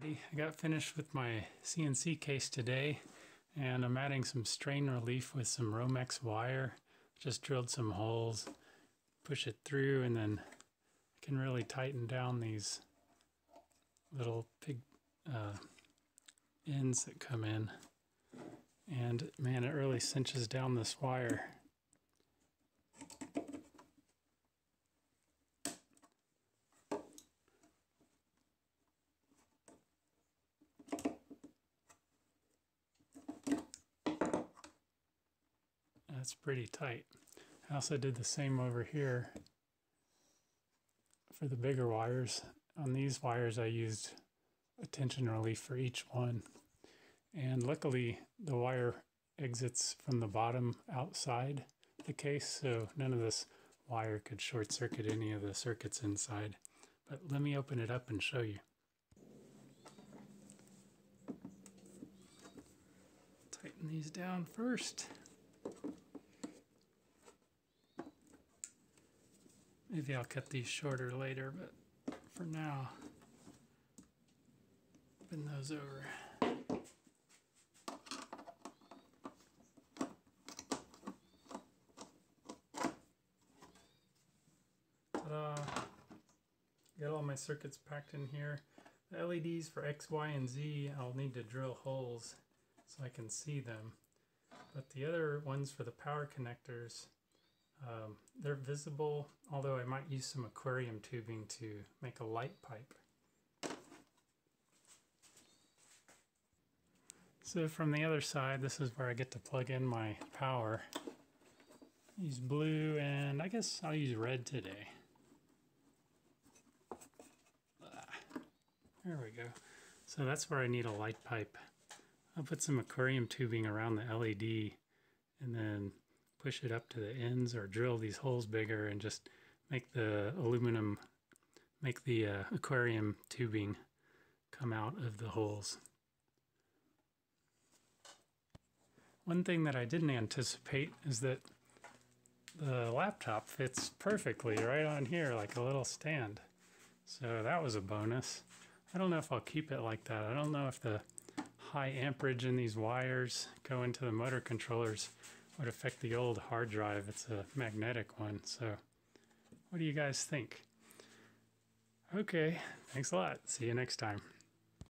I got finished with my CNC case today, and I'm adding some strain relief with some Romex wire. Just drilled some holes, push it through, and then I can really tighten down these little big ends that come in. And man, it really cinches down this wire. That's pretty tight. I also did the same over here for the bigger wires. On these wires I used a tension relief for each one. And luckily the wire exits from the bottom outside the case, so none of this wire could short circuit any of the circuits inside. But let me open it up and show you. Tighten these down first. Maybe I'll cut these shorter later, but for now, bend those over. Ta-da! Got all my circuits packed in here. The LEDs for X, Y, and Z, I'll need to drill holes so I can see them. But the other ones for the power connectors, they're visible, although I might use some aquarium tubing to make a light pipe. So from the other side, this is where I get to plug in my power. Use blue, and I guess I'll use red today. There we go. So that's where I need a light pipe. I'll put some aquarium tubing around the LED and then push it up to the ends or drill these holes bigger and just make the aquarium tubing come out of the holes. One thing that I didn't anticipate is that the laptop fits perfectly right on here like a little stand. So that was a bonus. I don't know if I'll keep it like that. I don't know if the high amperage in these wires go into the motor controllers would affect the old hard drive. It's a magnetic one, so what do you guys think? Okay, thanks a lot. See you next time.